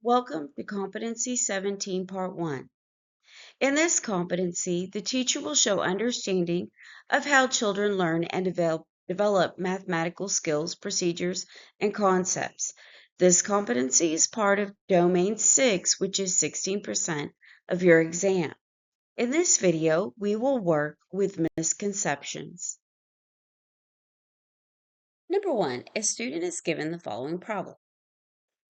Welcome to Competency 17, Part 1. In this competency, the teacher will show understanding of how children learn and develop mathematical skills, procedures, and concepts. This competency is part of Domain 6, which is 16% of your exam. In this video, we will work with misconceptions. Number 1, a student is given the following problem.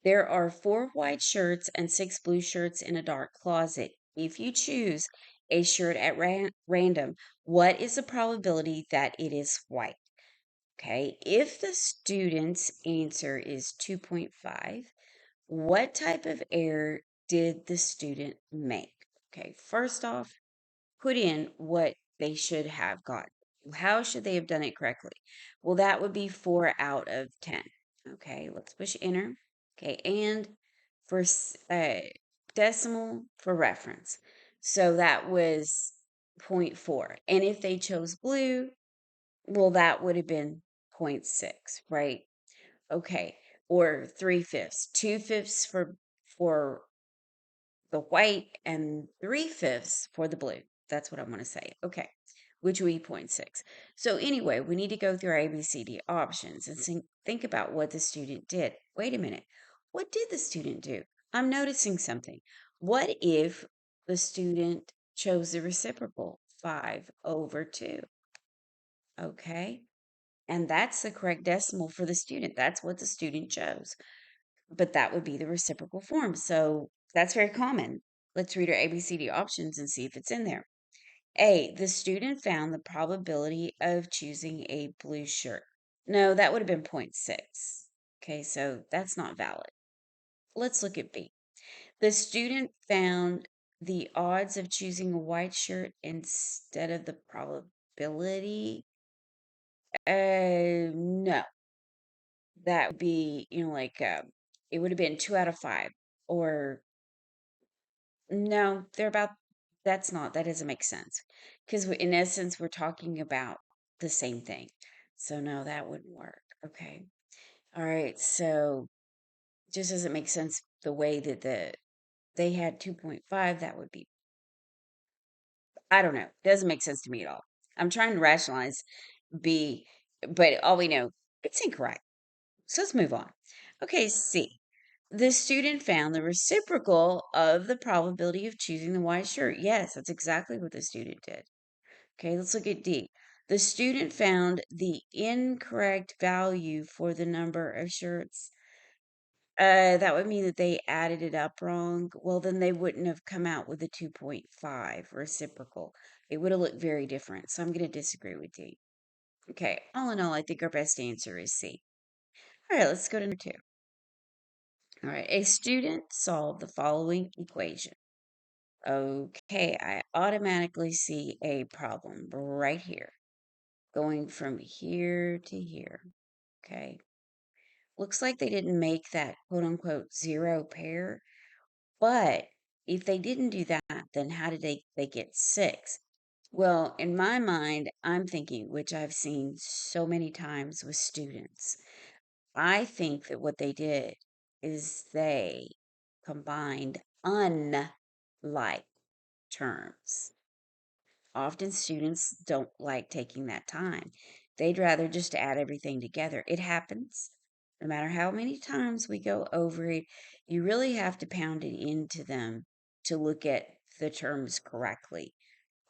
There are 4 white shirts and 6 blue shirts in a dark closet. If you choose a shirt at random, what is the probability that it is white? Okay, if the student's answer is 2.5, what type of error did the student make? Okay, first off, put in what they should have gotten. How should they have done it correctly? Well, that would be 4 out of 10. Okay, let's push enter. Okay, and for decimal for reference. So that was 0.4. And if they chose blue, well, that would have been 0.6, right? Okay, or 3/5. 2/5 for the white and 3/5 for the blue. That's what I want to say. Okay, which would be 0.6. So anyway, we need to go through our ABCD options and think about what the student did. Wait a minute. What did the student do? I'm noticing something. What if the student chose the reciprocal, 5/2? Okay, and that's the correct decimal for the student. That's what the student chose, but that would be the reciprocal form. So that's very common. Let's read our ABCD options and see if it's in there. A, the student found the probability of choosing a blue shirt. No, that would have been 0.6. Okay, so that's not valid. Let's look at B. The student found the odds of choosing a white shirt instead of the probability. No, that would be, it would have been 2 out of 5, or no, that doesn't make sense. Because in essence, we're talking about the same thing. So no, that wouldn't work. Okay. All right. So just doesn't make sense the way that they had 2.5, that would be, I don't know. Doesn't make sense to me at all. I'm trying to rationalize B, but all we know, it's incorrect. So let's move on. Okay, C. The student found the reciprocal of the probability of choosing the white shirt. Yes, that's exactly what the student did. Okay, let's look at D. The student found the incorrect value for the number of shirts. That would mean that they added it up wrong. Well, then they wouldn't have come out with a 2.5 reciprocal. It would have looked very different. So I'm going to disagree with D. Okay, all in all, I think our best answer is C. All right, let's go to number 2. All right, a student solved the following equation. Okay, I automatically see a problem right here, going from here to here. Okay, looks like they didn't make that quote unquote zero pair, but if they didn't do that, then how did they get 6? Well, in my mind, I'm thinking, which I've seen so many times with students, I think that what they did is they combined unlike terms. Often students don't like taking that time. They'd rather just add everything together. It happens. No matter how many times we go over it, you really have to pound it into them to look at the terms correctly.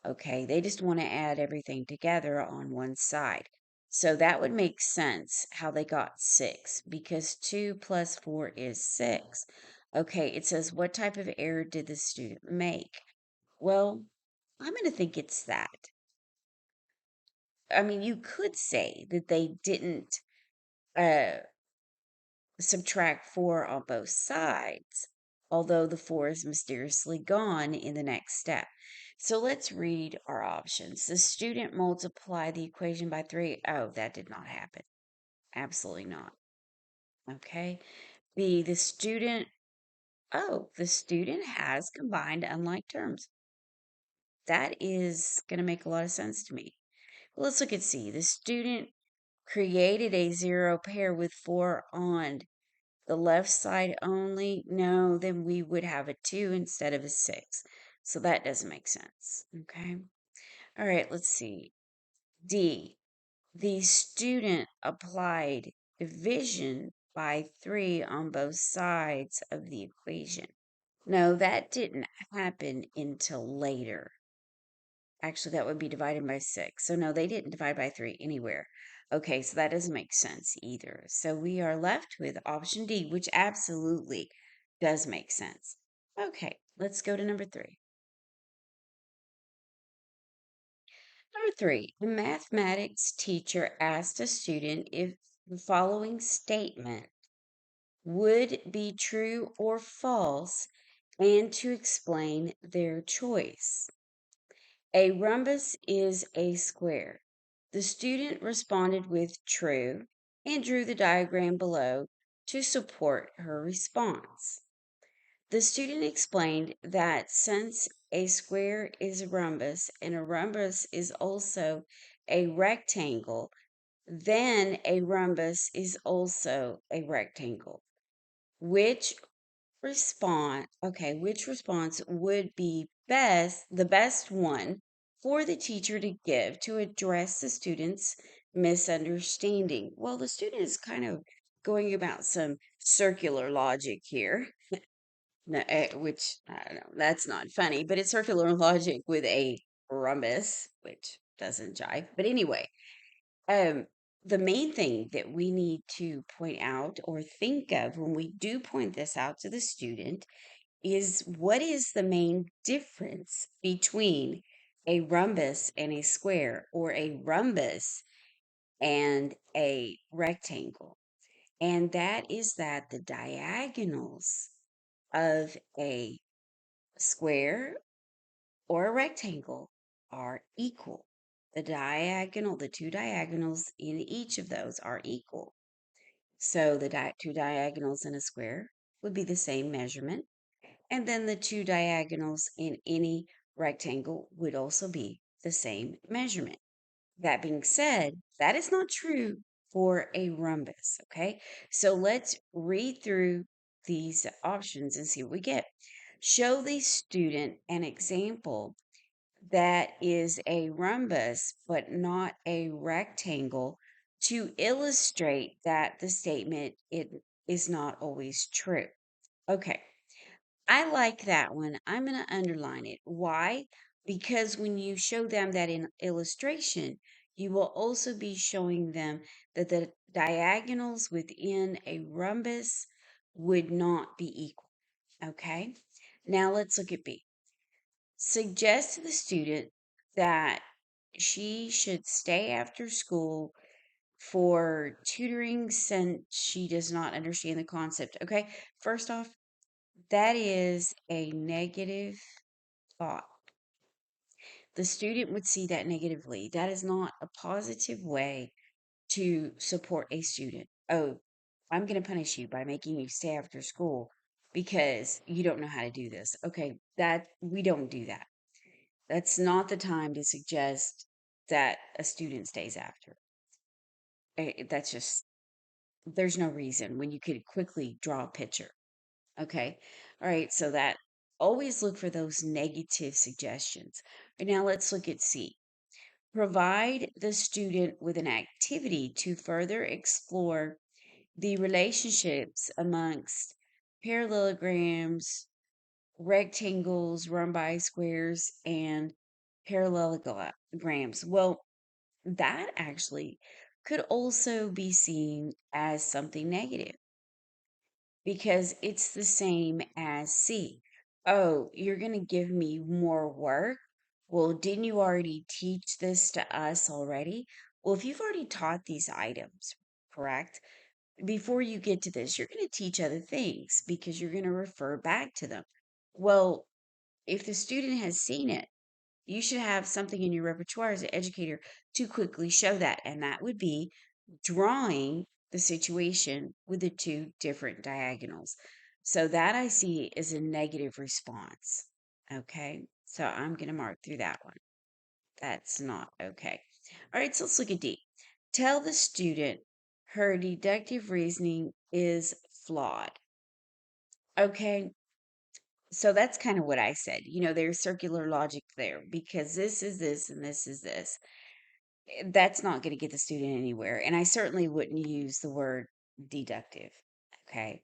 Okay, they just want to add everything together on one side. So that would make sense how they got 6, because 2 plus 4 is 6. Okay, it says, what type of error did the student make? Well, I'm going to think it's that. I mean, you could say that they didn't uh, subtract 4 on both sides, although the 4 is mysteriously gone in the next step. So let's read our options. The student multiplied the equation by 3. Oh, that did not happen. Absolutely not. Okay. B, the student has combined unlike terms. That is going to make a lot of sense to me. Well, let's look at C. The student created a zero pair with 4 on the left side only, no, then we would have a 2 instead of a 6. So that doesn't make sense. Okay. All right, let's see. D. The student applied division by 3 on both sides of the equation. No, that didn't happen until later. Actually, that would be divided by 6. So, no, they didn't divide by 3 anywhere. Okay, so that doesn't make sense either. So, we are left with option D, which absolutely does make sense. Okay, let's go to number 3. Number 3, the mathematics teacher asked a student if the following statement would be true or false and to explain their choice. A rhombus is a square. The student responded with true and drew the diagram below to support her response. The student explained that since a square is a rhombus and a rhombus is also a rectangle, then a rhombus is also a rectangle. Which which response would be the best one for the teacher to give to address the student's misunderstanding? Well, the student is kind of going about some circular logic here. No, which I don't know, that's not funny, but it's circular logic with a rhombus, which doesn't jive. But anyway, um, the main thing that we need to point out or think of when we do point this out to the student is what is the main difference between a rhombus and a square, or a rhombus and a rectangle? And that is that the diagonals of a square or a rectangle are equal. The two diagonals in each of those are equal. So the two diagonals in a square would be the same measurement, and then the two diagonals in any rectangle would also be the same measurement. That being said, that is not true for a rhombus, okay? So let's read through these options and see what we get. Show the student an example that is a rhombus but not a rectangle to illustrate that the statement it is not always true. Okay, I like that one. I'm going to underline it. Why? Because when you show them that in illustration, you will also be showing them that the diagonals within a rhombus would not be equal. Okay? Now let's look at B. Suggest to the student that she should stay after school for tutoring since she does not understand the concept. Okay? First off, that is a negative thought. The student would see that negatively. That is not a positive way to support a student. Oh, I'm going to punish you by making you stay after school because you don't know how to do this. Okay, that we don't do that. That's not the time to suggest that a student stays after. That's just, there's no reason when you could quickly draw a picture. Okay. All right. So that always look for those negative suggestions. And now let's look at C. Provide the student with an activity to further explore the relationships amongst parallelograms, rectangles, rhombi, squares, and parallelograms. Well, that actually could also be seen as something negative because it's the same as C. Oh, you're going to give me more work? Well, didn't you already teach this to us already? Well, if you've already taught these items, correct? Before you get to this, you're going to teach other things because you're going to refer back to them. Well, if the student has seen it, you should have something in your repertoire as an educator to quickly show that. And that would be drawing the situation with the two different diagonals. So that I see is a negative response. Okay. So I'm going to mark through that one. That's not okay. All right. So let's look at D. Tell the student her deductive reasoning is flawed. Okay. So that's kind of what I said. There's circular logic there because this is this and this is this. That's not going to get the student anywhere. And I certainly wouldn't use the word deductive. Okay.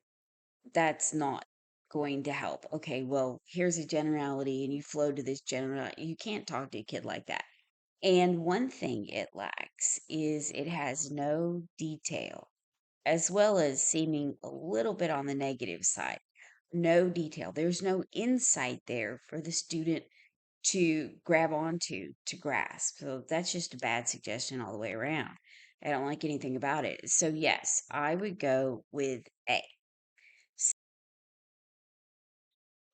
That's not going to help. Okay. Well, here's a generality and you flow to this general. You can't talk to a kid like that. And one thing it lacks is it has no detail, as well as seeming a little bit on the negative side. No detail. There's no insight there for the student to grab onto, to grasp. So that's just a bad suggestion all the way around. I don't like anything about it. So, yes, I would go with A.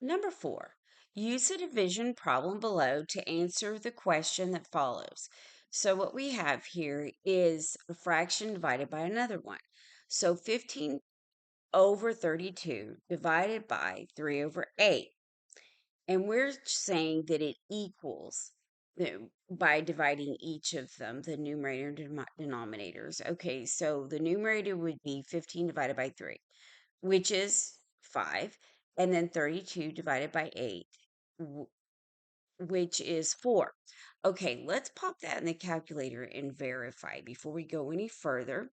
Number 4, use a division problem below to answer the question that follows. So, what we have here is a fraction divided by another one. So, 15 over 32 divided by 3 over 8. And we're saying that it equals by dividing each of them, the numerator and denominators. Okay, so the numerator would be 15 divided by 3, which is 5, and then 32 divided by 8, which is 4. Okay, let's pop that in the calculator and verify before we go any further.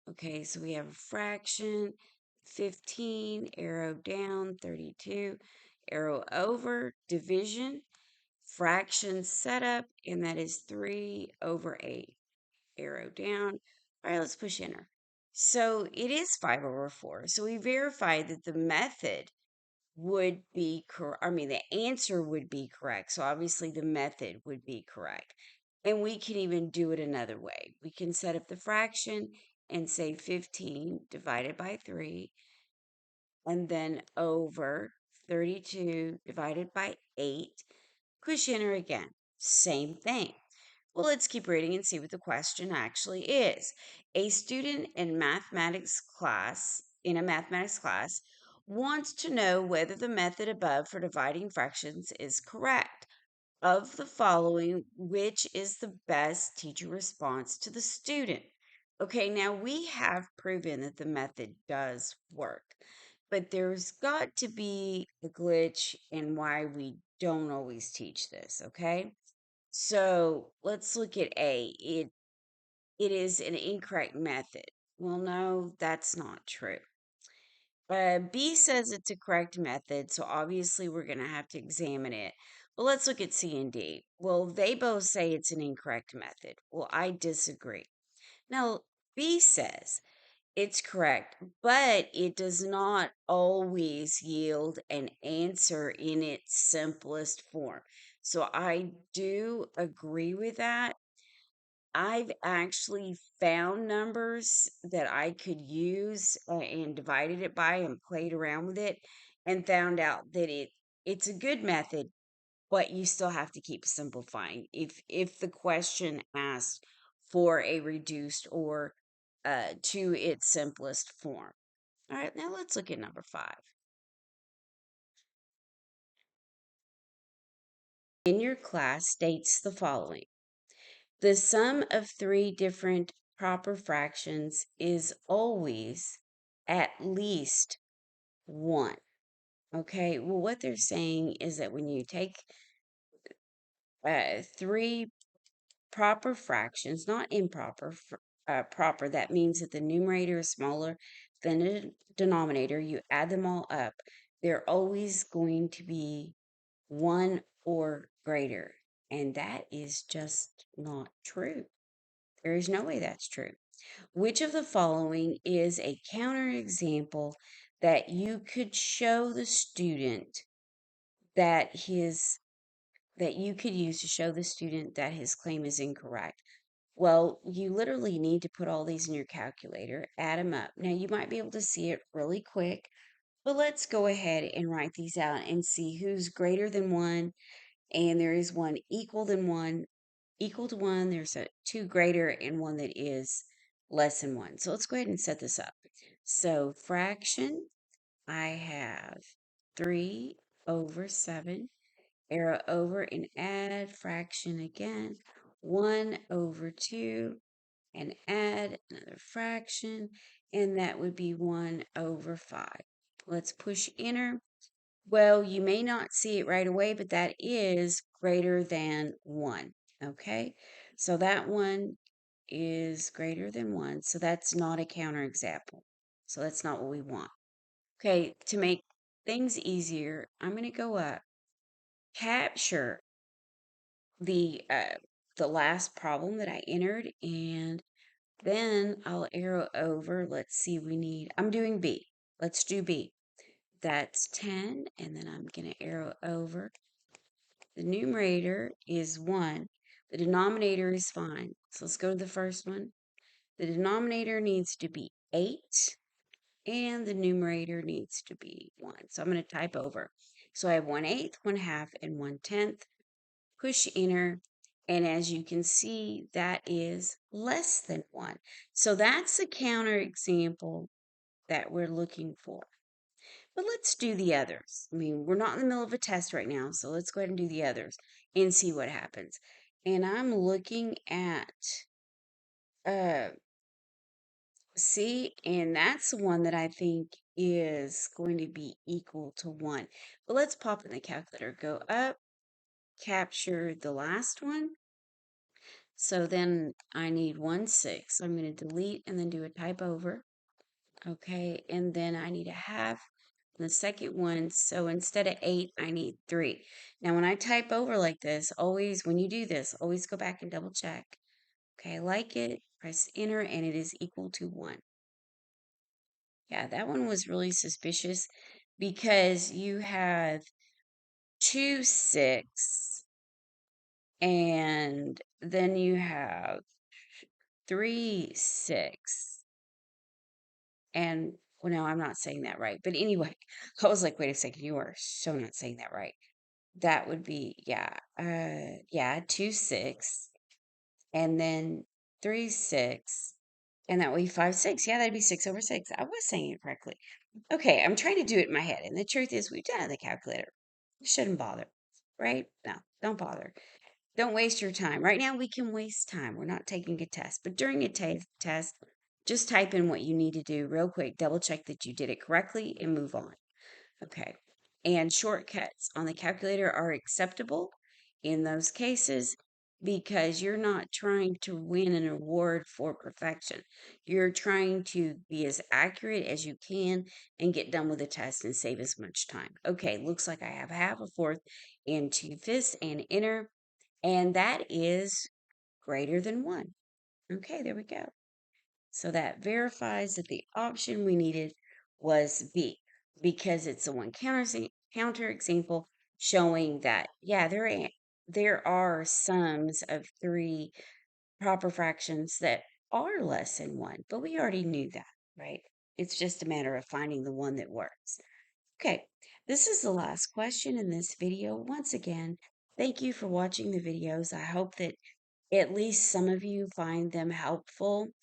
Okay, so we have a fraction, 15, arrow down, 32, arrow over, division, fraction setup, and that is 3 over 8, arrow down. All right, let's push enter. So it is 5 over 4. So we verified that the method would be correct. I mean, the answer would be correct. So obviously the method would be correct. And we can even do it another way. We can set up the fraction and say 15 divided by 3 and then over 32 divided by 8. Push enter again. Same thing. Well, let's keep reading and see what the question actually is. A student in a mathematics class, wants to know whether the method above for dividing fractions is correct. Of the following, which is the best teacher response to the student? Okay, now we have proven that the method does work, but there's got to be a glitch in why we don't always teach this, okay? So let's look at A. It is an incorrect method. Well, no, that's not true. B says it's a correct method, so obviously we're going to have to examine it. But let's look at C and D. Well, they both say it's an incorrect method. Well, I disagree. Now, B says it's correct, but it does not always yield an answer in its simplest form. So I do agree with that. I've actually found numbers that I could use and divided it by and played around with it and found out that it's a good method, but you still have to keep simplifying. If the question asked for a reduced or to its simplest form. All right, now let's look at number 5. In your class states the following. The sum of 3 different proper fractions is always at least 1. Okay, well, what they're saying is that when you take 3 proper fractions, not improper, proper, that means that the numerator is smaller than the denominator. You add them all up, they're always going to be 1 or greater. And that is just not true. There is no way that's true. Which of the following is a counterexample that you could show the student that his that you could use to show the student that his claim is incorrect? Well, you literally need to put all these in your calculator, add them up. Now, you might be able to see it really quick, but let's go ahead and write these out and see who's greater than 1, and there is one equal than 1, equal to 1, there's a 2 greater, and one that is less than 1. So let's go ahead and set this up. So fraction, I have 3 over 7, arrow over and add, fraction again, 1 over 2, and add another fraction, and that would be 1/5. Let's push enter. Well, you may not see it right away, but that is greater than 1. Okay, so that one is greater than 1. So that's not a counterexample. So that's not what we want. Okay, to make things easier, I'm going to go up, capture the last problem that I entered, and then I'll arrow over. Let's see, I'm doing B. Let's do B. That's 10, and then I'm going to arrow over. The numerator is 1. The denominator is fine. So let's go to the first one. The denominator needs to be 8, and the numerator needs to be 1. So I'm going to type over. So I have 1/8, 1/2, and 1/10. Push enter. And as you can see, that is less than 1. So that's the counterexample that we're looking for. But let's do the others. I mean, we're not in the middle of a test right now, so let's go ahead and do the others and see what happens. And I'm looking at uh C, and that's the one that I think is going to be equal to 1. But let's pop in the calculator. Go up, capture the last one. So then I need 1/6. So I'm going to delete and then do a type over. Okay, and then I need a half. The second one, so instead of 8, I need 3. Now, when I type over like this, always, when you do this, always go back and double check. Okay, I like it, press enter, and it is equal to 1. Yeah, that one was really suspicious because you have 2/6, and then you have 3/6. And well, no, I'm not saying that right. But anyway, I was like, wait a second, you are so not saying that right. That would be, yeah, 2/6, and then 3/6, and that would be 5/6. Yeah, that'd be 6/6. I was saying it correctly. Okay, I'm trying to do it in my head, and the truth is, we've done it in the calculator. You shouldn't bother, right? No, don't bother. Don't waste your time. Right now, we can waste time. We're not taking a test, but during a test, just type in what you need to do real quick, double check that you did it correctly, and move on. Okay. And shortcuts on the calculator are acceptable in those cases because you're not trying to win an award for perfection. You're trying to be as accurate as you can and get done with the test and save as much time. Okay, looks like I have half, a fourth, and 2/5 and enter. And that is greater than 1. Okay, there we go. So that verifies that the option we needed was B because it's the one counter example showing that, yeah, there are sums of 3 proper fractions that are less than 1, but we already knew that, right? It's just a matter of finding the one that works. Okay, this is the last question in this video. Once again, thank you for watching the videos. I hope that at least some of you find them helpful,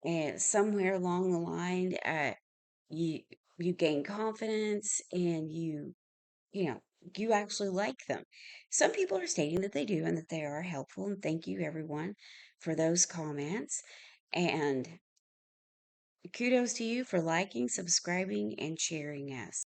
and somewhere along the line, you you gain confidence, and you know you actually like them. Some people are stating that they do and that they are helpful, and thank you everyone for those comments. And kudos to you for liking, subscribing, and sharing us.